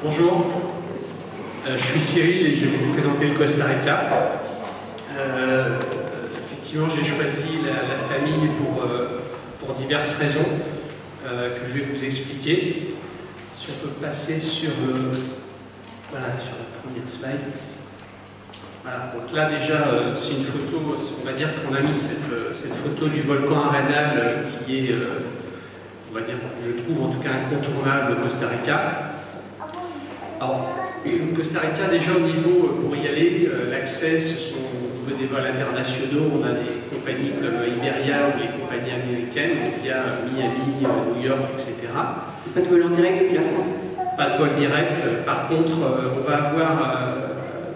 Bonjour, je suis Cyril et je vais vous présenter le Costa Rica. Effectivement, j'ai choisi la famille pour diverses raisons que je vais vous expliquer. Si on peut passer sur voilà, sur la première slide ici. Voilà, donc là déjà, c'est une photo, on va dire qu'on a mis cette photo du volcan Arenal qui est, on va dire, je trouve en tout cas incontournable au Costa Rica. Alors, au Costa Rica, déjà au niveau, pour y aller, l'accès, ce sont au niveau des vols internationaux, on a des compagnies comme Iberia ou les compagnies américaines, donc il y a Miami, New York, etc. Pas de vol en direct depuis la France? Pas de vol direct. Par contre, on va avoir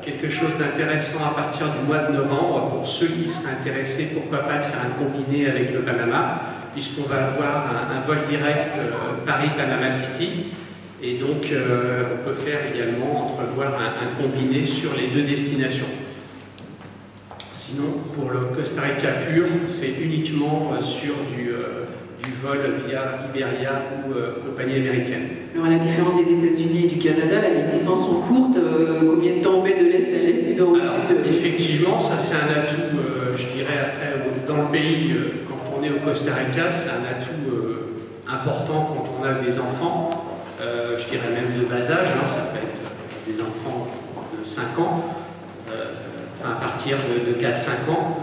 quelque chose d'intéressant à partir du mois de novembre pour ceux qui seraient intéressés, pourquoi pas, de faire un combiné avec le Panama, puisqu'on va avoir un vol direct Paris-Panama City. Et donc, on peut faire également entrevoir un combiné sur les deux destinations. Sinon, pour le Costa Rica pur, c'est uniquement sur du vol via Iberia ou compagnie américaine. Alors, à la différence des États-Unis et du Canada, là, les distances sont courtes. Combien de temps on met de l'Est à l'Est, du Nord au Sud? Effectivement, ça c'est un atout, je dirais, après, dans le pays, quand on est au Costa Rica, c'est un atout important quand on a des enfants. Je dirais même de bas âge, hein, ça peut être des enfants de 5 ans, à partir de 4-5 ans,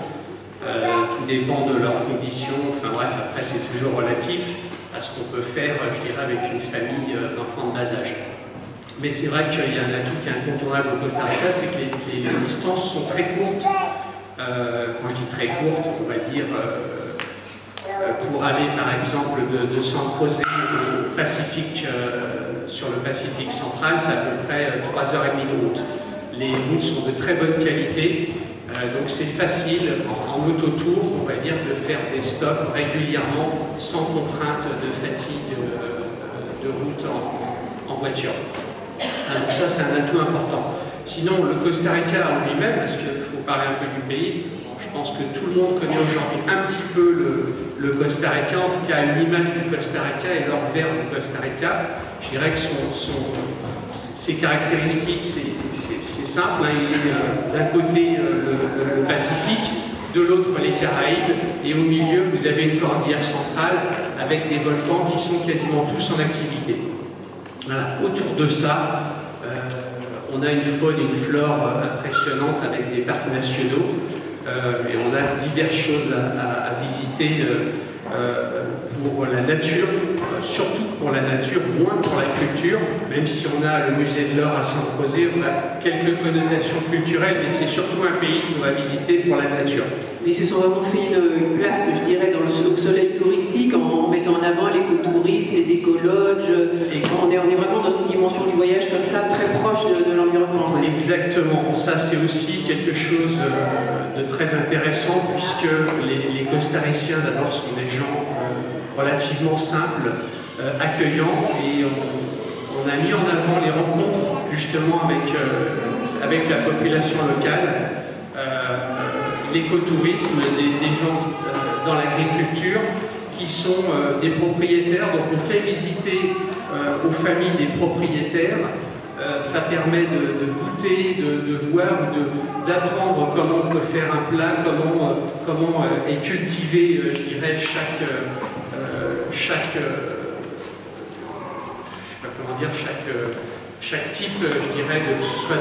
tout dépend de leurs conditions, enfin bref, après c'est toujours relatif à ce qu'on peut faire, je dirais, avec une famille d'enfants de bas âge. Mais c'est vrai qu'il y a un atout qui est incontournable au Costa Rica, c'est que les distances sont très courtes. Quand je dis très courtes, on va dire pour aller par exemple de San José au Pacifique, sur le Pacifique central, c'est à peu près 3h30 de route. Les routes sont de très bonne qualité, donc c'est facile en autotour, on va dire, de faire des stops régulièrement sans contrainte de fatigue de route en voiture. Donc ça, c'est un atout important. Sinon, le Costa Rica en lui-même, parce qu'il faut parler un peu du pays, je pense que tout le monde connaît aujourd'hui un petit peu le Costa Rica, en tout cas l'image du Costa Rica et l'envers du Costa Rica. Je dirais que ses caractéristiques, c'est simple, hein. Il y a d'un côté le Pacifique, de l'autre les Caraïbes, et au milieu vous avez une cordillère centrale avec des volcans qui sont quasiment tous en activité. Voilà. Autour de ça, on a une faune et une flore impressionnantes avec des parcs nationaux, et on a diverses choses à visiter pour la nature, surtout pour la nature, moins pour la culture, même si on a le musée de l'or à San José, on a quelques connotations culturelles, mais c'est surtout un pays qu'on va visiter pour la nature. Ils se sont vraiment fait une place, je dirais, dans le soleil touristique en mettant en avant l'écotourisme, les écologes. On est vraiment dans une dimension du voyage comme ça, très proche de l'environnement. Ouais. Exactement. Ça, c'est aussi quelque chose de très intéressant puisque les Costariciens, d'abord, sont des gens relativement simples, accueillants, et on a mis en avant les rencontres justement avec la population locale. L'écotourisme, des gens dans l'agriculture qui sont des propriétaires. Donc on fait visiter aux familles des propriétaires. Ça permet de goûter, de voir, d'apprendre comment on peut faire un plat, comment est cultivé, je dirais, chaque type, je dirais, que ce soit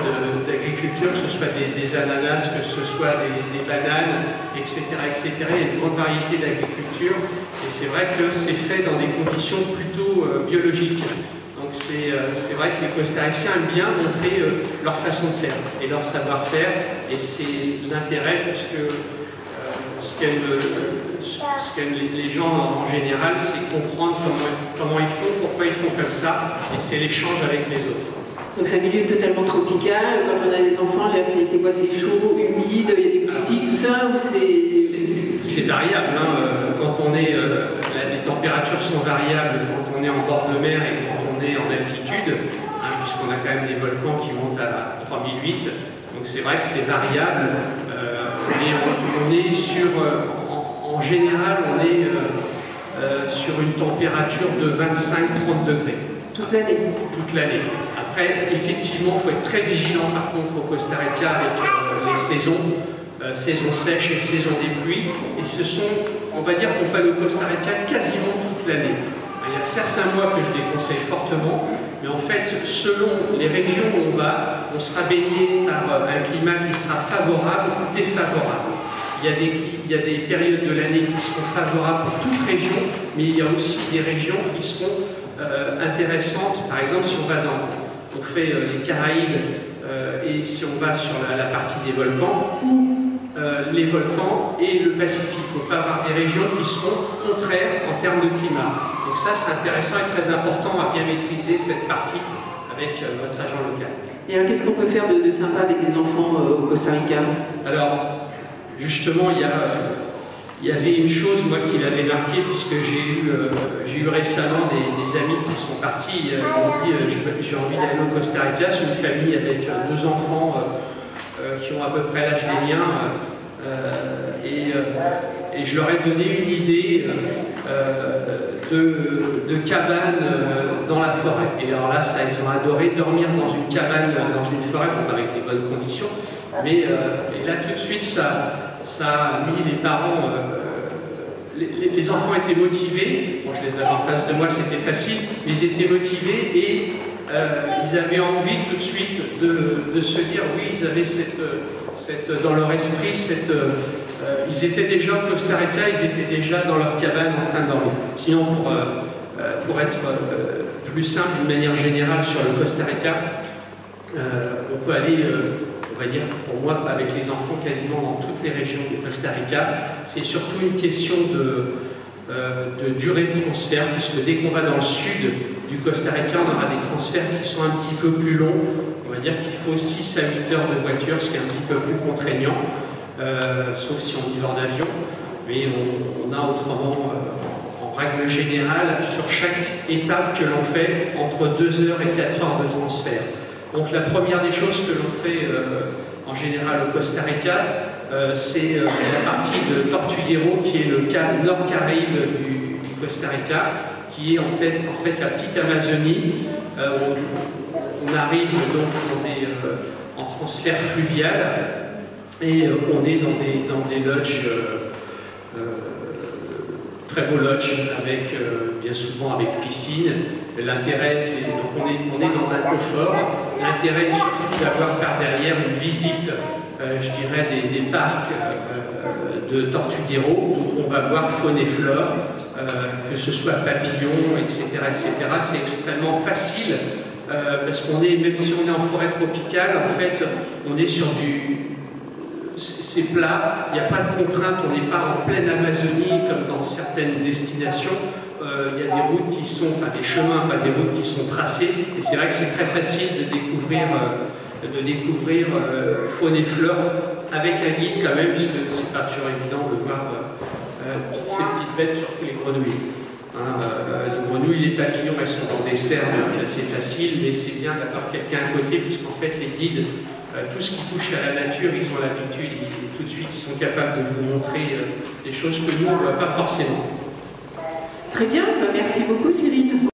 d'agriculture, que ce soit des ananas, que ce soit des bananes, etc., etc. Il y a une grande variété d'agriculture, et c'est vrai que c'est fait dans des conditions plutôt biologiques. Donc c'est vrai que les Costariciens aiment bien montrer leur façon de faire et leur savoir-faire, et c'est l'intérêt, puisque ce qu'aiment les gens en général, c'est comprendre comment ils font, pourquoi ils font comme ça, et c'est l'échange avec les autres. Donc c'est un milieu totalement tropical. Quand on a des enfants, c'est quoi? C'est chaud, humide, il y a des moustiques, tout ça, ou c'est variable, hein. Quand on est, les températures sont variables quand on est en bord de mer et quand on est en altitude, hein, puisqu'on a quand même des volcans qui montent à 3008, donc c'est vrai que c'est variable. On est sur, en général, on est sur une température de 25-30 degrés. Toute l'année? Toute l'année. Après, effectivement, il faut être très vigilant par contre au Costa Rica avec les saisons, saison sèche et saison des pluies. Et ce sont, on va dire qu'on peut aller au Costa Rica quasiment toute l'année. Il y a certains mois que je déconseille fortement, mais en fait, selon les régions où on va, on sera baigné par un climat qui sera favorable ou défavorable. Il y a des périodes de l'année qui seront favorables pour toute région, mais il y a aussi des régions qui seront intéressantes. Par exemple, si on fait les Caraïbes et si on va sur la partie des volcans, ou les volcans et le Pacifique. On peut avoir des régions qui seront contraires en termes de climat. Donc ça, c'est intéressant et très important à bien maîtriser cette partie avec notre agent local. Et alors, qu'est-ce qu'on peut faire de sympa avec des enfants au Costa Rica? Alors, justement, il y avait une chose, moi, qui m'avait marqué, puisque j'ai eu récemment des amis qui sont partis, ils m'ont dit j'ai envie d'aller au Costa Rica. C'est une famille avec 2 enfants qui ont à peu près l'âge des miens, et je leur ai donné une idée de cabane dans la forêt. Et alors là, ça, ils ont adoré dormir dans une cabane, dans une forêt, bon, avec des bonnes conditions. Mais et là, tout de suite, ça a mis les parents... les enfants étaient motivés. Bon, je les avais en face de moi, c'était facile. Mais ils étaient motivés et ils avaient envie tout de suite de se dire, oui, ils avaient dans leur esprit ils étaient déjà au Costa Rica, ils étaient déjà dans leur cabane en train de dormir. Sinon, pour être plus simple, d'une manière générale, sur le Costa Rica, on peut aller, on va dire, pour moi, avec les enfants, quasiment dans toutes les régions du Costa Rica. C'est surtout une question de durée de transfert, puisque dès qu'on va dans le sud du Costa Rica, on aura des transferts qui sont un petit peu plus longs. On va dire qu'il faut 6 à 8 heures de voiture, ce qui est un petit peu plus contraignant. Sauf si on vit en avion, mais on a autrement, en règle générale, sur chaque étape que l'on fait, entre 2 heures et 4 heures de transfert. Donc la première des choses que l'on fait en général au Costa Rica, c'est la partie de Tortuguero, qui est le nord Caraïbe du Costa Rica, qui est en fait la petite Amazonie. On arrive donc en transfert fluvial. Et on est dans des lodges, très beaux lodges, avec, bien souvent avec piscine. L'intérêt, c'est donc on est dans un confort. L'intérêt est surtout d'avoir par derrière une visite, je dirais, des parcs de Tortuguero. Donc on va voir faune et flore, que ce soit papillons, etc. etc. C'est extrêmement facile, parce qu'on est, même si on est en forêt tropicale, en fait, on est sur c'est plat, il n'y a pas de contrainte, on n'est pas en pleine Amazonie comme dans certaines destinations. Il y a des routes qui sont, enfin des chemins, pas des routes qui sont tracées, et c'est vrai que c'est très facile de découvrir faune et flore avec un guide quand même, puisque c'est pas toujours évident de voir toutes ces petites bêtes, surtout les grenouilles. Les grenouilles, les papillons, elles sont dans des serres, donc c'est facile, mais c'est bien d'avoir quelqu'un à côté, puisqu'en fait les guides, tout ce qui touche à la nature, ils ont l'habitude, tout de suite, ils sont capables de vous montrer des choses que nous, on ne voit pas forcément. Très bien, merci beaucoup Cyril.